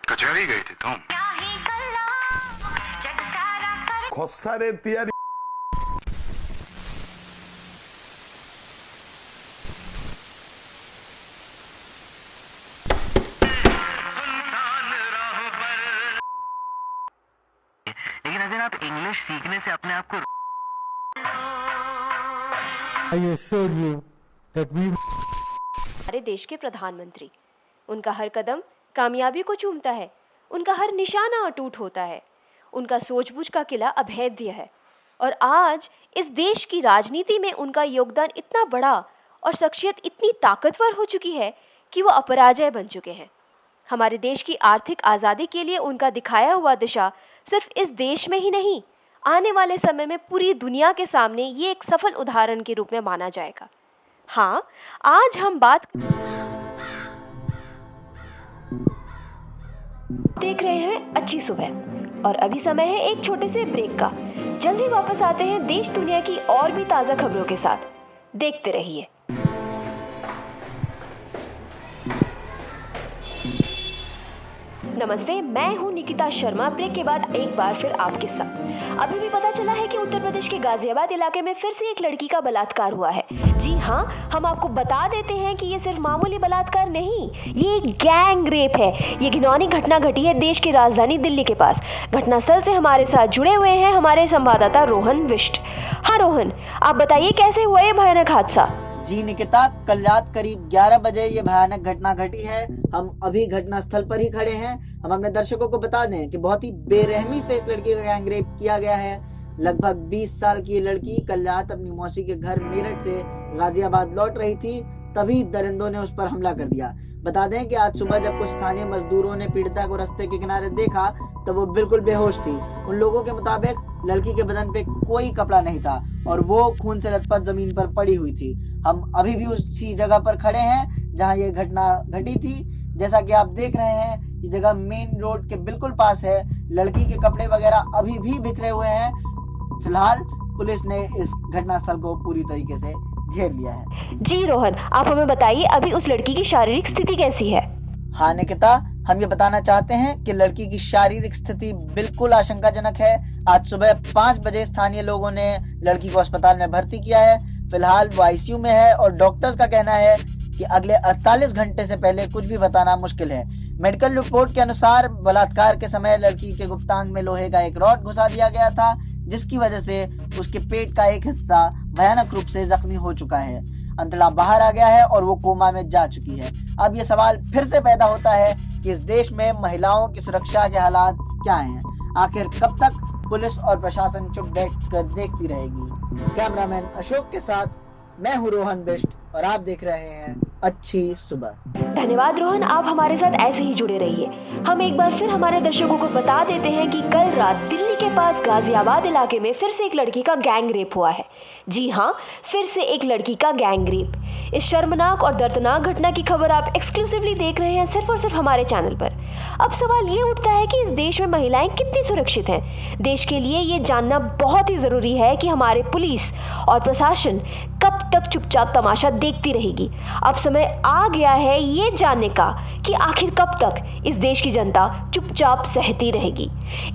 कचहरी गए थे तुम? खसारे तियारी लेकिन अगर आप इंग्लिश सीखने से अपने आप को हमारे देश के प्रधानमंत्री, उनका हर कदम कामयाबी को चूमता है, उनका हर निशाना अटूट होता है, उनका सूझबूझ का किला अभेद्य है। और आज इस देश की राजनीति में उनका योगदान इतना बड़ा और शख्सियत इतनी ताकतवर हो चुकी है कि वो अपराजय बन चुके हैं। हमारे देश की आर्थिक आज़ादी के लिए उनका दिखाया हुआ दिशा सिर्फ इस देश में ही नहीं, आने वाले समय में पूरी दुनिया के सामने ये एक सफल उदाहरण के रूप में माना जाएगा। हाँ, आज हम बात देख रहे हैं अच्छी सुबह और अभी समय है एक छोटे से ब्रेक का। जल्दी वापस आते हैं देश दुनिया की और भी ताज़ा खबरों के साथ। देखते रहिए। नमस्ते, मैं हूं निकिता शर्मा। ब्रेक के बाद एक बार फिर आपके साथ। अभी भी पता चला है कि उत्तर प्रदेश के गाजियाबाद इलाके में फिर से एक लड़की का बलात्कार हुआ है। जी हाँ, हम आपको बता देते हैं कि ये सिर्फ मामूली बलात्कार नहीं, ये एक गैंग रेप है। ये घिनौनी घटना घटी है देश की राजधानी दिल्ली के पास। घटनास्थल से हमारे साथ जुड़े हुए हैं हमारे संवाददाता रोहन विष्ट। हाँ रोहन, आप बताइए कैसे हुआ ये भयानक हादसा? जी निकिता, कल रात करीब 11 बजे ये भयानक घटना घटी है। हम अभी घटना स्थल पर ही खड़े हैं। हम अपने दर्शकों को बता दें कि बहुत ही बेरहमी से इस लड़की का गैंगरेप किया गया है। लगभग 20 साल की ये लड़की कल रात अपनी मौसी के घर मेरठ से गाजियाबाद लौट रही थी, तभी दरिंदों ने उस पर हमला कर दिया। बता दें कि आज सुबह जब कुछ स्थानीय मजदूरों ने पीड़िता को रास्ते के किनारे देखा तब वो बिल्कुल बेहोश थी। उन लोगों के मुताबिक लड़की के बदन पे कोई कपड़ा नहीं था और वो खून से लथपथ जमीन पर पड़ी हुई थी। हम अभी भी उसी जगह पर खड़े हैं जहां ये घटना घटी थी। जैसा कि आप देख रहे हैं, ये जगह मेन रोड के बिल्कुल पास है। लड़की के कपड़े वगैरह अभी भी बिखरे हुए हैं। फिलहाल पुलिस ने इस घटनास्थल को पूरी तरीके से घेर लिया है। जी रोहन, आप हमें बताइए अभी उस लड़की की शारीरिक स्थिति कैसी है? हाँ निकिता, हम ये बताना चाहते हैं कि लड़की की शारीरिक स्थिति बिल्कुल आशंकाजनक है। आज सुबह 5 बजे स्थानीय लोगों ने लड़की को अस्पताल में भर्ती किया है। फिलहाल वो आईसीयू में है और डॉक्टर्स का कहना है कि अगले 48 घंटे से पहले कुछ भी बताना मुश्किल है। मेडिकल रिपोर्ट के अनुसार बलात्कार के समय लड़की के गुप्तांग में लोहे का एक रॉड घुसा दिया गया था, जिसकी वजह से उसके पेट का एक हिस्सा भयानक रूप से जख्मी हो चुका है। अंतड़ा बाहर आ गया है और वो कोमा में जा चुकी है। अब ये सवाल फिर से पैदा होता है कि इस देश में महिलाओं की सुरक्षा के हालात क्या हैं? आखिर कब तक पुलिस और प्रशासन चुप बैठ कर देखती रहेगी? कैमरामैन अशोक के साथ मैं हूँ रोहन बिष्ट, और आप देख रहे हैं अच्छी सुबह। धन्यवाद रोहन, आप हमारे साथ ऐसे ही जुड़े रहिए। हम एक बार फिर हमारे दर्शकों को बता देते हैं कि कल रात दिल्ली के पास गाजियाबाद इलाके में फिर से एक लड़की का गैंग रेप हुआ है। जी हाँ, फिर से एक लड़की का गैंग रेप। इस शर्मनाक और दर्दनाक घटना की खबर आप एक्सक्लूसिवली देख रहे हैं सिर्फ और सिर्फ हमारे चैनल पर। अब सवाल ये उठता है कि इस देश में महिलाएं कितनी सुरक्षित हैं। देश के लिए ये जानना बहुत ही ज़रूरी है कि हमारे पुलिस और प्रशासन कब तक चुपचाप तमाशा देखती रहेगी। अब समय आ गया है ये जानने का कि आखिर कब तक इस देश की जनता चुपचाप सहती रहेगी।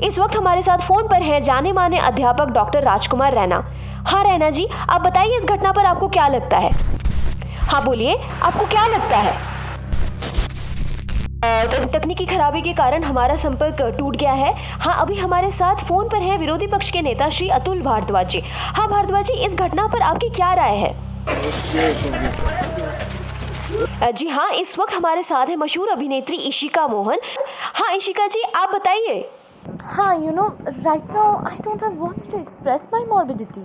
इस वक्त हमारे साथ फ़ोन पर हैं जाने माने अध्यापक डॉक्टर राजकुमार रैना। हाँ रैना जी, आप बताइए इस घटना पर आपको क्या लगता है। हाँ बोलिए, आपको क्या लगता है। तकनीकी खराबी के कारण हमारा संपर्क टूट गया है। हाँ, अभी हमारे साथ फोन पर हैं विरोधी पक्ष के नेता श्री अतुल भारद्वाज जी। हाँ भारद्वाज जी, इस घटना पर आपकी क्या राय है। जी हाँ, इस वक्त हमारे साथ है मशहूर अभिनेत्री इशिका मोहन। हाँ इशिका जी, आप बताइए। Huh, you know, right now I don't have words to express my morbidity.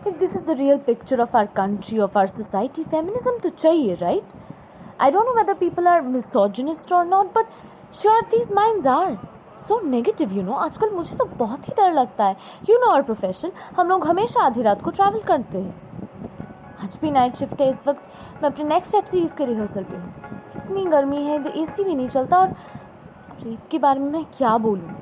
If this is the real picture of our country, of our society, feminism to chahiye, right? I don't know whether people are misogynist or not, but sure these minds are so negative, you know. आजकल मुझे तो बहुत ही डर लगता है. You know our profession, हम लोग हमेशा आधी रात को ट्रैवल करते हैं. आज भी नाइट शिफ्ट है. इस वक्त मैं अपने नेक्स्ट वेब सीरीज़ के रिहर्सल पे हूँ. इतनी गर्मी है, AC भी नहीं चलता और रेप के बारे में मैं क्या बोलूँ.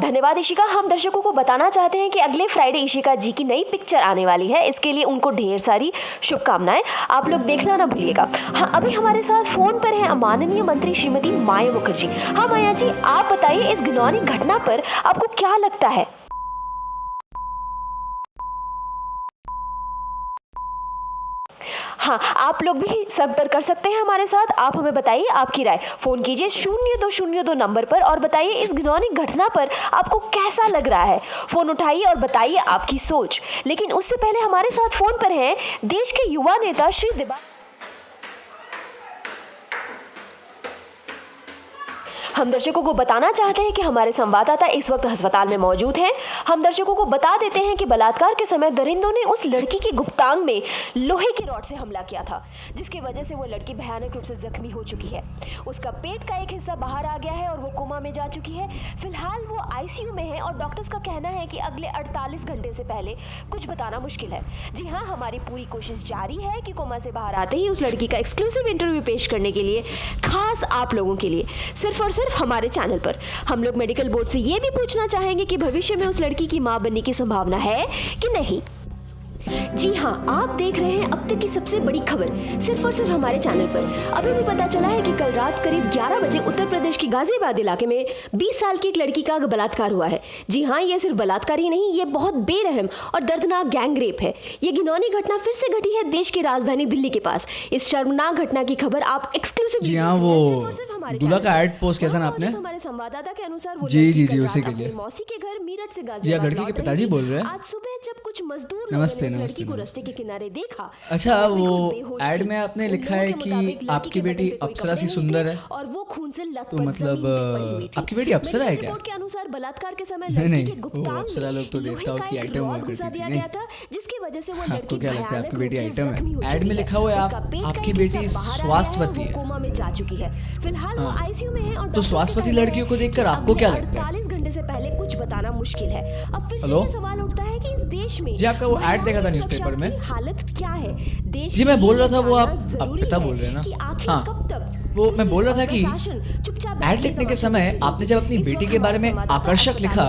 धन्यवाद इशिका। हम दर्शकों को बताना चाहते हैं कि अगले फ्राइडे इशिका जी की नई पिक्चर आने वाली है। इसके लिए उनको ढेर सारी शुभकामनाएं। आप लोग देखना ना भूलिएगा। हाँ, अभी हमारे साथ फोन पर हैं माननीय मंत्री श्रीमती माया मुखर्जी। हाँ माया जी, आप बताइए इस घिनौनी घटना पर आपको क्या लगता है। हाँ, आप लोग भी संपर्क कर सकते हैं हमारे साथ। आप हमें बताइए आपकी राय। फ़ोन कीजिए 0202 नंबर पर और बताइए इस घिनौनी घटना पर आपको कैसा लग रहा है। फ़ोन उठाइए और बताइए आपकी सोच। लेकिन उससे पहले हमारे साथ फ़ोन पर हैं देश के युवा नेता श्री दिबा। हम दर्शकों को बताना चाहते हैं कि हमारे संवाददाता इस वक्त अस्पताल में मौजूद हैं। हम दर्शकों को बता देते हैं कि बलात्कार के समय दरिंदों ने उस लड़की की गुप्तांग में लोहे की रॉड से हमला किया था, जिसकी वजह से वो लड़की भयानक रूप से जख्मी हो चुकी है। उसका पेट का एक हिस्सा बाहर आ गया है और वो कोमा में जा चुकी है। फिलहाल वो ICU में है और डॉक्टर्स का कहना है कि अगले 48 घंटे से पहले कुछ बताना मुश्किल है। जी हाँ, हमारी पूरी कोशिश जारी है कि कोमा से बाहर आते ही उस लड़की का एक्सक्लूसिव इंटरव्यू पेश करने के लिए खास आप लोगों के लिए सिर्फ और सिर्फ हमारे चैनल पर। हम लोग मेडिकल बोर्ड से ये भी पूछना चाहेंगे कि भविष्य में उस लड़की की मां बनने की संभावना है कि नहीं। जी हाँ, आप देख रहे हैं अब तक की सबसे बड़ी खबर सिर्फ और सिर्फ हमारे चैनल पर। अभी भी पता चला है कि कल रात करीब 11 बजे उत्तर प्रदेश की गाजियाबाद इलाके में 20 साल की एक लड़की का बलात्कार हुआ है। जी हाँ, ये सिर्फ बलात्कार ही नहीं, ये बहुत बेरहम और दर्दनाक गैंग रेप है। ये घिनौनी घटना फिर से घटी है देश की राजधानी दिल्ली के पास। इस शर्मनाक घटना की खबर आप एक्सक्लूसिव। जी हाँ, वो दूल्हा का एड पोस्ट किया था ना आपने। हमारे संवाददाता के अनुसार वो जी उसी के लिए मौसी के घर मीरठ से ये लड़की के पिताजी बोल रहे हैं। आज सुबह जब कुछ मजदूर नमस्ते लड़की को रास्ते के किनारे देखा। अच्छा, वो एड में आपने लिखा है कि आपकी बेटी अप्सरा सी सुंदर है और वो खून से लथपथ तो मतलब आपकी बेटी अप्सरा है क्या? के अनुसार बलात्कार के समय नहीं, वो अप्सरा लोग तो देवताओं की आइटम हुआ करती थी। नहीं, जिसकी वजह से वो आपको क्या लगता है आपकी बेटी आइटम है? एड में लिखा हुआ है आपकी बेटी स्वास्थ्यवती है, कोमा में जा चुकी है। फिलहाल वो ICU में है और तो स्वास्थ्यवती लड़कियों को देखकर आपको क्या लगता है? 48 घंटे से पहले कुछ बताना मुश्किल है। अब फिर से ये सवाल उठता है कि इस देश में जी आपका वो एड देखा था न्यूज़पेपर में। हालत क्या है देश जी मैं बोल रहा था, वो आप पिता बोल रहे हैं ना। हाँ, वो मैं बोल रहा था कि एड लिखने के समय आपने जब अपनी बेटी के बारे में आकर्षक लिखा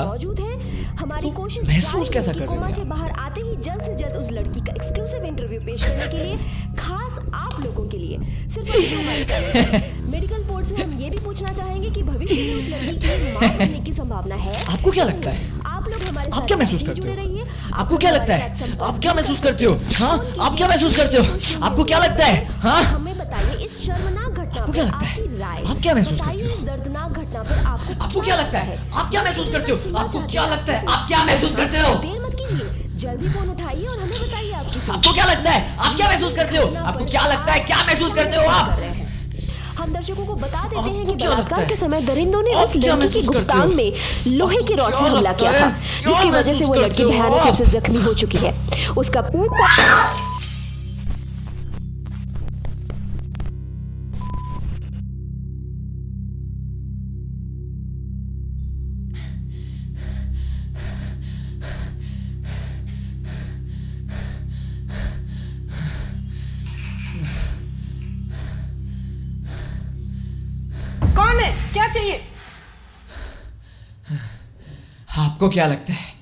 हमारी कोशिश महसूस कैसा कर रहे थे? से बाहर आते ही जल्द से जल्द उस लड़की का एक्सक्लूसिव इंटरव्यू पेश करने के लिए खास आप लोगों के लिए सिर्फ हमारे चैनल मेडिकल बोर्ड से हम ये भी पूछना चाहेंगे कि भविष्य में उस लड़की की मां बनने की संभावना है। आपको क्या लगता है? आप लोग हमारे आप क्या महसूस करते हो? आपको क्या लगता है? आप क्या महसूस करते हो? हाँ, आप क्या महसूस करते हो? आपको क्या लगता है? हाँ, हमें बताइए इस शर्मनाक घटना आपको क्या लगता है? आप क्या महसूस करते हो? इस दर्दनाक घटना पर आपको क्या लगता है? आप क्या महसूस करते हो? आपको क्या लगता है? आप क्या महसूस करते हो? देर मत कीजिए, जल्दी फोन उठाइए और हमें बताइए आपकी सोच। आपको क्या लगता है? आप क्या महसूस करते हो? आपको क्या लगता है? क्या महसूस करते हो आप? हम दर्शकों को बता देते हैं कि बलात्कार के समय दरिंदों ने उस लड़की की गुप्तांग में लोहे की रॉड से हमला किया था, जिसकी वजह से वो लड़की भयानक रूप से जख्मी हो चुकी है। उसका पेट क्या चाहिए? आपको क्या लगता है